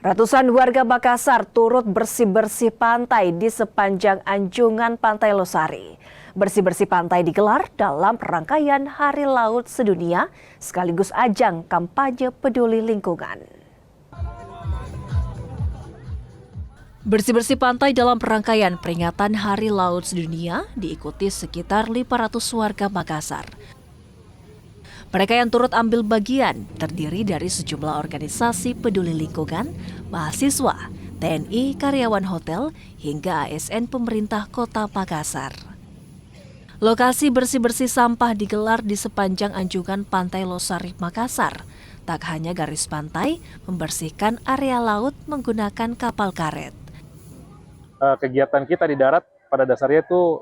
Ratusan warga Makassar turut bersih-bersih pantai di sepanjang anjungan Pantai Losari. Bersih-bersih pantai digelar dalam rangkaian Hari Laut Sedunia sekaligus ajang kampanye peduli lingkungan. Bersih-bersih pantai dalam rangkaian peringatan Hari Laut Sedunia diikuti sekitar 500 warga Makassar. Mereka yang turut ambil bagian terdiri dari sejumlah organisasi peduli lingkungan, mahasiswa, TNI, karyawan hotel, hingga ASN pemerintah Kota Makassar. Lokasi bersih-bersih sampah digelar di sepanjang anjungan Pantai Losari, Makassar. Tak hanya garis pantai, membersihkan area laut menggunakan kapal karet. Kegiatan kita di darat pada dasarnya itu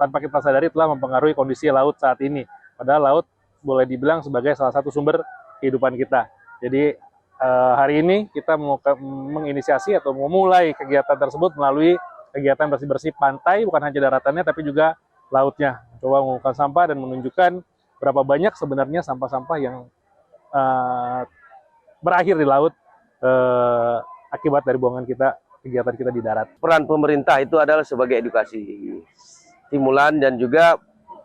tanpa kita sadari telah mempengaruhi kondisi laut saat ini. Padahal laut boleh dibilang sebagai salah satu sumber kehidupan kita. Jadi hari ini kita mau menginisiasi atau memulai kegiatan tersebut melalui kegiatan bersih-bersih pantai, bukan hanya daratannya tapi juga lautnya. Coba mengumpulkan sampah dan menunjukkan berapa banyak sebenarnya sampah-sampah yang berakhir di laut akibat dari buangan kegiatan kita di darat. Peran pemerintah itu adalah sebagai edukasi, stimulan dan juga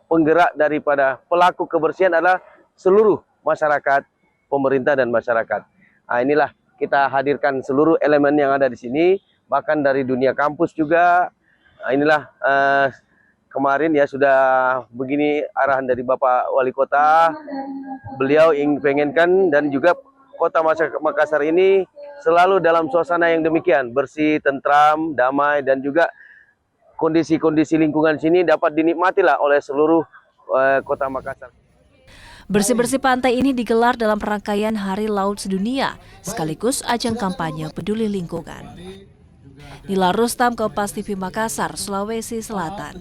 penggerak daripada pelaku kebersihan adalah seluruh masyarakat, pemerintah dan masyarakat. Nah, inilah kita hadirkan seluruh elemen yang ada di sini, bahkan dari dunia kampus juga. Nah, inilah kemarin ya sudah begini arahan dari Bapak Wali Kota. Beliau pengenkan dan juga Kota Makassar ini selalu dalam suasana yang demikian, bersih, tentram, damai, dan juga kondisi-kondisi lingkungan sini dapat dinikmatilah oleh seluruh Kota Makassar. Bersih-bersih pantai ini digelar dalam rangkaian Hari Laut Sedunia, sekaligus ajang kampanye peduli lingkungan. Nila Rustam, Kompas TV Makassar, Sulawesi Selatan.